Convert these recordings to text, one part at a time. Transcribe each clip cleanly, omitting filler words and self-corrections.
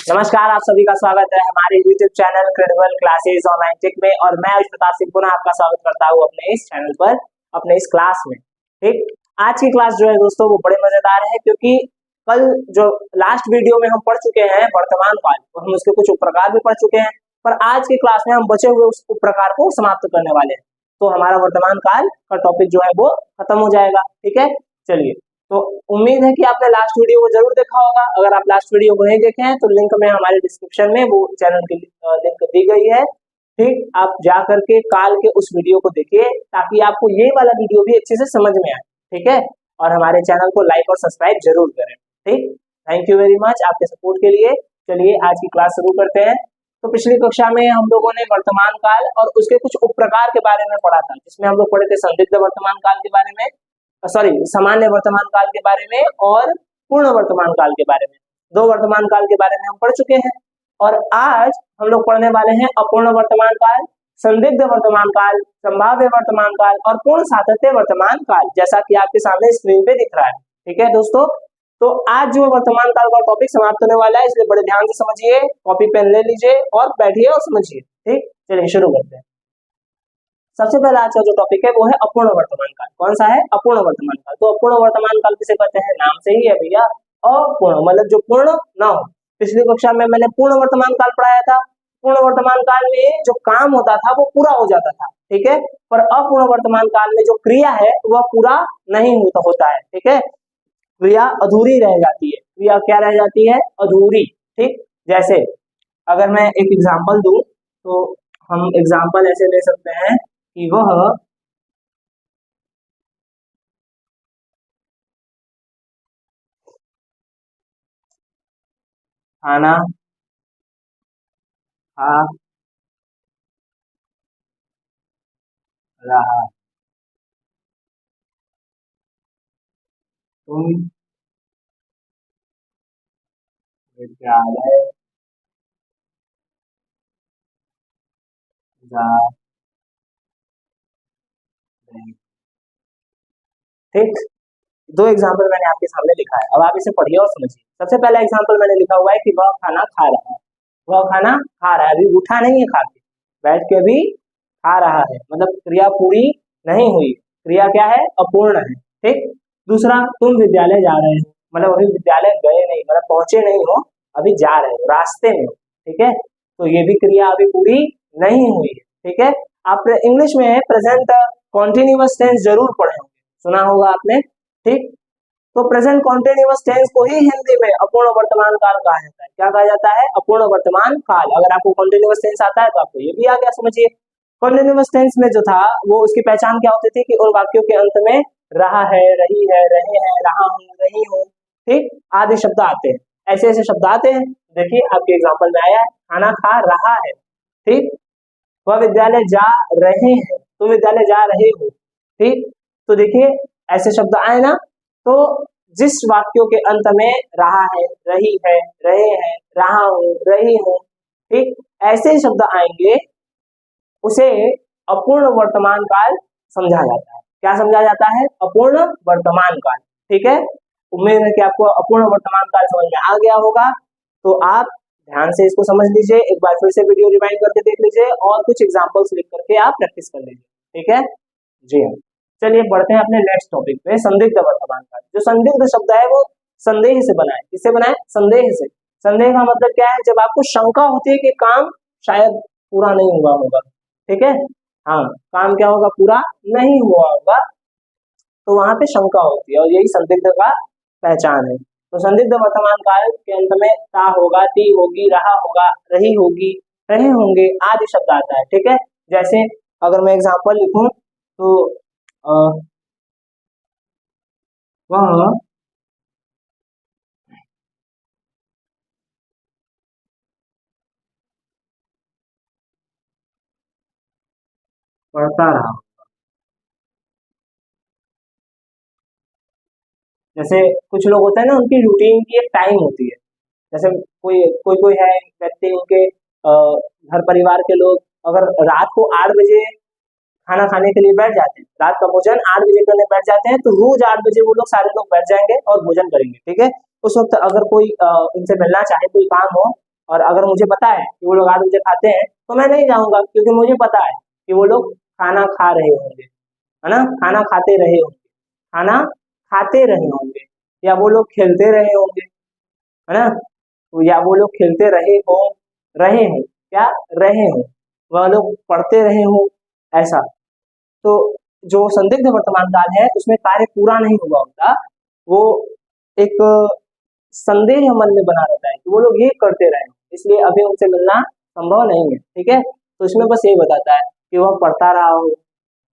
नमस्कार, आप सभी का स्वागत है हमारे YouTube channel credible classes online tech में। और मैं अविश प्रताप सिंह पुनः आपका स्वागत करता हूँ अपने इस चैनल पर, अपने इस क्लास में। ठीक, आज की क्लास जो है दोस्तों वो बड़े मजेदार है, क्योंकि कल जो लास्ट वीडियो में हम पढ़ चुके हैं वर्तमान काल, और हम उसके कुछ उपप्रकार भी पढ़ चुके हैं, पर आज की क्लास में हम बचे हुए उस उपप्रकार को समाप्त करने वाले हैं। तो हमारा वर्तमान काल का टॉपिक जो है वो खत्म हो जाएगा। ठीक है, चलिए, तो उम्मीद है कि आपने लास्ट वीडियो को जरूर देखा होगा। अगर आप लास्ट वीडियो को नहीं देखे हैं तो लिंक में हमारे डिस्क्रिप्शन में वो चैनल की लिंक दी गई है। ठीक, आप जा करके काल के उस वीडियो को देखिए, ताकि आपको ये वाला वीडियो भी अच्छे से समझ में आए। ठीक है, और हमारे चैनल को लाइक और सब्सक्राइब जरूर करें। ठीक, थैंक यू वेरी मच आपके सपोर्ट के लिए। चलिए आज की क्लास शुरू करते हैं। तो पिछली कक्षा में हम लोगों ने वर्तमान काल और उसके कुछ उपप्रकार के बारे में पढ़ा था, जिसमें हम लोग पढ़े थे संदिग्ध वर्तमान काल के बारे में, सॉरी सामान्य वर्तमान काल के बारे में और पूर्ण वर्तमान काल के बारे में। दो वर्तमान काल के बारे में हम पढ़ चुके हैं, और आज हम लोग पढ़ने वाले हैं अपूर्ण वर्तमान काल, संदिग्ध वर्तमान काल, संभाव्य वर्तमान काल और पूर्ण सातत्य वर्तमान काल, जैसा कि आपके सामने स्क्रीन पे दिख रहा है। ठीक है दोस्तों, तो आज जो वर्तमान काल का टॉपिक समाप्त होने वाला है, इसलिए बड़े ध्यान से समझिए, कॉपी पेन ले लीजिए और बैठिए और समझिए। ठीक, चलिए शुरू करते हैं। सबसे पहला आज का जो टॉपिक है वो है अपूर्ण वर्तमान काल। कौन सा है? अपूर्ण वर्तमान काल। तो अपूर्ण वर्तमान काल किसे कहते हैं? नाम से ही है भैया, अपूर्ण मतलब जो पूर्ण न हो। पिछली कक्षा में मैंने पूर्ण वर्तमान काल पढ़ाया था। पूर्ण वर्तमान काल में जो काम होता था वो पूरा हो जाता था, ठीक है, पर अपूर्ण वर्तमान काल में जो क्रिया है वह पूरा नहीं होता है। ठीक है, क्रिया अधूरी रह जाती है। क्रिया क्या रह जाती है? अधूरी। ठीक, जैसे अगर मैं एक एग्जांपल दूं तो हम एग्जांपल ऐसे ले सकते हैं कि वह खाना खा रहा, तुम विद्यालय जा रहे। ठीक, दो एग्जाम्पल मैंने आपके सामने लिखा है, अब आप इसे पढ़िए और समझिए। सबसे पहला एग्जाम्पल मैंने लिखा हुआ है कि वह खाना खा रहा है। वह खाना खा रहा है, अभी उठा नहीं है खा के, बैठ के अभी खा रहा है, मतलब क्रिया पूरी नहीं हुई, क्रिया क्या है? अपूर्ण है। ठीक, दूसरा, तुम विद्यालय जा रहे हो, मतलब अभी विद्यालय गए नहीं, मतलब पहुंचे नहीं हो, अभी जा रहे हो, रास्ते में हो। ठीक है, तो ये भी क्रिया अभी पूरी नहीं हुई है। ठीक है, आप इंग्लिश में प्रेजेंट कॉन्टिन्यूअस टेंस जरूर पढ़े होंगे, सुना होगा आपने। ठीक, तो प्रेजेंट कॉन्टिन्यूअस टेंस को ही हिंदी में अपूर्ण वर्तमान काल कहा जाता है। क्या कहा जाता है? अपूर्ण वर्तमान काल। अगर आपको कॉन्टिन्यूअस टेंस आता है तो आपको ये भी आ गया, समझिए। कॉन्टिन्यूअस टेंस में जो था वो उसकी पहचान क्या होती थी कि उन वाक्यों के अंत में रहा है, रही है, रहे हैं, रहा हूं, रही हूं, ठीक, आदि शब्द आते हैं। ऐसे ऐसे शब्द आते हैं। देखिए आपके एग्जाम्पल में आया है, खाना खा रहा है। ठीक, वह विद्यालय जा रहे हैं, तुम विद्यालय जा रहे हो। ठीक, तो देखिए ऐसे शब्द आए ना, तो जिस वाक्यों के अंत में रहा है, रही है, रहे हैं, रहा हूं, रही हूं, ठीक, ऐसे शब्द आएंगे, उसे अपूर्ण वर्तमान काल समझा जाता है। क्या समझा जाता है? अपूर्ण वर्तमान काल। ठीक है, उम्मीद है कि आपको अपूर्ण वर्तमान काल समझ में आ गया होगा। तो आप ध्यान से इसको समझ लीजिए, एक बार फिर से वीडियो रिवाइंड करके देख लीजिए और कुछ एग्जांपल्स लिख करके आप प्रैक्टिस कर लीजिए। ठीक है जी हाँ, चलिए बढ़ते हैं अपने नेक्स्ट टॉपिक पे, संदिग्ध वर्तमान काल। जो संदिग्ध शब्द है वो संदेह से बना है। किससे बना है? संदेह से। संदेह का मतलब क्या है? जब आपको शंका होती है कि काम शायद पूरा नहीं हुआ होगा। ठीक है, हाँ, काम क्या होगा? पूरा नहीं हुआ होगा, तो वहां पे शंका होती है, और यही संदिग्ध का पहचान है। तो संदिग्ध वर्तमान काल के अंत में ता होगा, ती होगी, रहा होगा, रही होगी, रहे होंगे आदि शब्द आता है। ठीक है, जैसे अगर मैं एग्जांपल लिखूं तो वह पढ़ता रहा। जैसे कुछ लोग होते हैं ना, उनकी रूटीन की एक टाइम होती है। जैसे कोई कोई कोई है व्यक्ति, उनके घर परिवार के लोग अगर रात को 8 बजे खाना खाने के लिए बैठ जाते हैं, रात का भोजन 8 बजे करने बैठ जाते हैं, तो रोज 8 बजे वो लोग सारे लोग बैठ जाएंगे और भोजन करेंगे। ठीक है, उस वक्त अगर कोई उनसे मिलना चाहे, कोई काम हो, और अगर मुझे पता है कि वो लोग 8 बजे खाते हैं तो मैं नहीं जाऊंगा, क्योंकि मुझे पता है कि वो लोग खाना खा रहे होंगे, है ना, खाना खाते रहे होंगे, खाना खाते रहे होंगे, या वो लोग खेलते रहे होंगे, है ना, तो या वो लोग खेलते रहे हो क्या रहे हो, वह लोग पढ़ते रहे हो, ऐसा। तो जो संदिग्ध वर्तमान काल है उसमें कार्य पूरा नहीं हुआ होता, वो एक संदेह मन में बना रहता है कि वो लोग ये करते रहे, इसलिए अभी उनसे मिलना संभव नहीं है, ठीक है। तो इसमें बस ये बताता है कि वह पढ़ता रहा हो,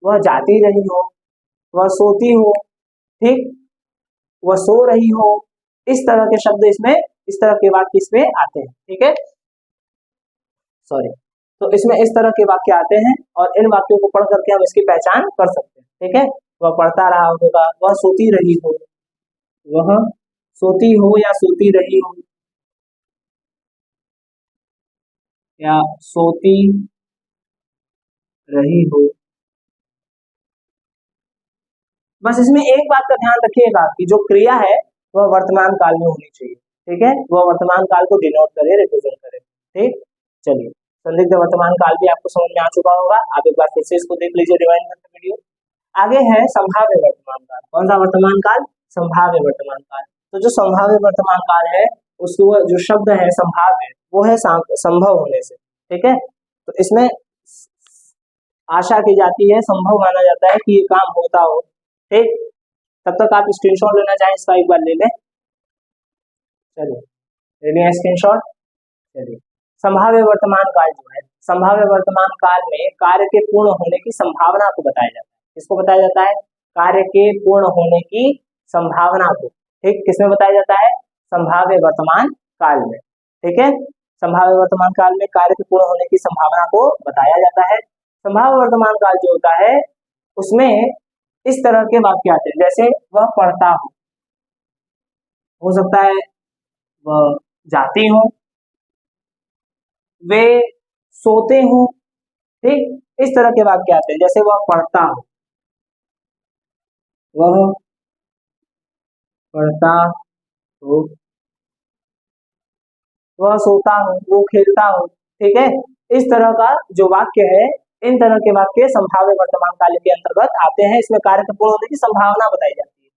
वह जाती रही हो, वह सोती हो, ठीक, वह सो रही हो, इस तरह के शब्द इसमें, इस तरह के वाक्य इसमें आते हैं, ठीक है, सॉरी। तो इसमें इस तरह के वाक्य आते हैं और इन वाक्यों को पढ़ करके हम इसकी पहचान कर सकते हैं, ठीक है। वह पढ़ता रहा होगा, वह सोती रही हो, वह सोती हो या सोती रही हो, या सोती रही हो। बस इसमें एक बात का ध्यान रखिएगा कि जो क्रिया है वह वर्तमान काल में होनी चाहिए, ठीक है, वह वर्तमान काल को डिनोट करे, रिप्रेजेंट करे, ठीक। चलिए, संदिग्ध वर्तमान काल भी आपको समझ में आ चुका होगा, आप एक बार फिर से इसको देख लीजिए रिवाइंड करके वीडियो। आगे है संभाव्य वर्तमान काल। कौन सा वर्तमान काल? संभाव्य वर्तमान काल। तो जो संभाव्य वर्तमान काल है उसको जो शब्द है संभाव्य, वो है संभव होने से, ठीक है। तो इसमें आशा की जाती है, संभव माना जाता है कि ये काम होता हो, ठीक। तब तक आप स्क्रीनशॉट लेना चाहें इसका एक बार ले लें, चलिए ले लिया स्क्रीनशॉट। चलिए, संभाव्य वर्तमान काल जो है, संभाव्य वर्तमान काल में कार्य के पूर्ण होने की संभावना को बताया जाता है। किसको बताया जाता है? कार्य के पूर्ण होने की संभावना को, ठीक, किसमें बताया जाता है? संभाव्य वर्तमान काल में, ठीक है। संभाव्य वर्तमान काल में कार्य के पूर्ण होने की संभावना को बताया जाता है। संभाव्य वर्तमान काल जो होता है उसमें इस तरह के वाक्य आते हैं, जैसे वह पढ़ता हो सकता है वह जाती हो, वे सोते हो, ठीक, इस तरह के वाक्य आते हैं, जैसे वह पढ़ता हो, वह पढ़ता हो, वह सोता हो, वो खेलता हो, ठीक है। इस तरह का जो वाक्य है, इन तरह के वाक्य संभाव्य वर्तमान काल के अंतर्गत आते हैं। इसमें कार्य के पूर्ण होने की संभावना बताई जाती है,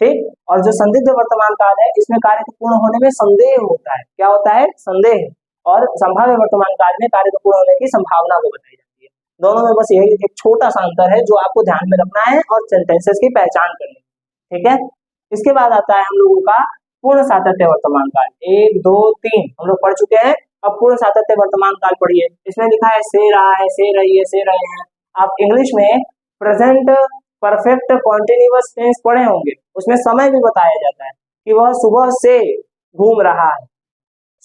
ठीक। और जो संदिग्ध वर्तमान काल है इसमें कार्य के पूर्ण होने में संदेह होता है। क्या होता है? संदेह। और संभाव्य वर्तमान काल में कार्य के पूर्ण होने की संभावना को बताई जाती है। दोनों में बस यही एक छोटा सा अंतर है जो आपको ध्यान में रखना है और सेंटेंसेस की पहचान करनी है, ठीक है। इसके बाद आता है हम लोगों का पूर्ण सातत्य वर्तमान काल। 1 2 3 हम लोग पढ़ चुके हैं। अब पूर्ण सातत्य वर्तमान काल पढ़िए। इसमें लिखा है से रहा है, से रही है, से रहे हैं। आप इंग्लिश में प्रेजेंट परफेक्ट कॉन्टिन्यूअस टेंस पढ़े होंगे, उसमें समय भी बताया जाता है कि वह सुबह से घूम रहा है,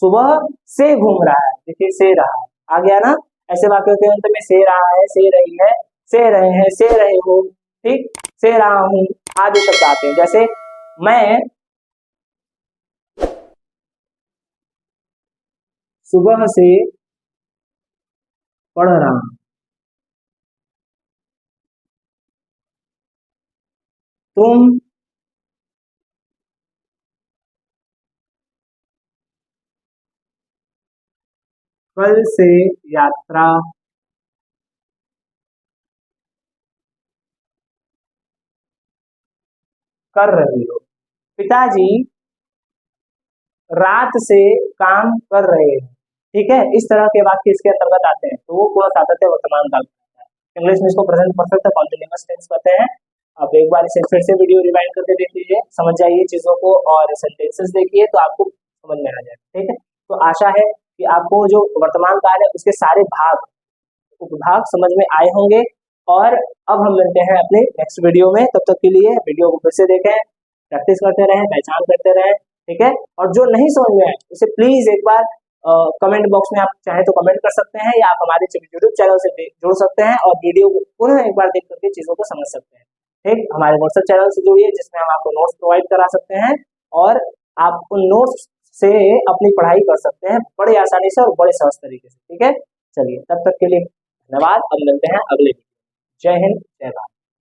सुबह से घूम रहा है, देखिए से रहा है आ गया ना। ऐसे वाक्यों के अंत में से रहा है, से रही है, से रहे हैं, से रहे हो, ठीक, से रहा हूं आदि शब्द आते हैं। जैसे मैं सुबह से पढ़ रहा हूं, तुम कल से यात्रा कर रही हो, पिताजी रात से काम कर रहे हैं, ठीक है। इस तरह के वाक्य इसके अंतर्गत आते हैं, तो वो पूरा सातत्य वर्तमान काल कहलाता है। इंग्लिश में इसको प्रेजेंट परफेक्ट कॉन्टिन्यूअस टेंस कहते हैं। आप एक बार इसे फिर से वीडियो रिवाइंड करके देख लीजिए, समझ जाइए चीजों को और सेंटेंसेस देखिए तो आपको समझ में आ जाए, ठीक है। तो आशा है कि आपको जो वर्तमान काल है उसके सारे भाग उपभाग समझ में आए होंगे। और अब हम मिलते हैं अपने नेक्स्ट वीडियो में, तब तक के लिए वीडियो को फिर से देखें, प्रैक्टिस करते रहें, पहचान करते रहें, ठीक है। और जो नहीं समझ में आए उसे प्लीज एक बार कमेंट बॉक्स में आप चाहे तो कमेंट कर सकते हैं, या आप हमारे यूट्यूब चैनल से जुड़ सकते हैं और वीडियो को पुनः एक बार देख करके चीजों को समझ सकते हैं, ठीक। हमारे व्हाट्सएप चैनल से जुड़िए जिसमें हम आपको नोट्स प्रोवाइड करा सकते हैं और आप उन नोट्स से अपनी पढ़ाई कर सकते हैं बड़े आसानी से और बड़े सहज तरीके से, ठीक है। चलिए, तब तक के लिए धन्यवाद। अब मिलते हैं अगले वीडियो। जय हिंद, जय भारत।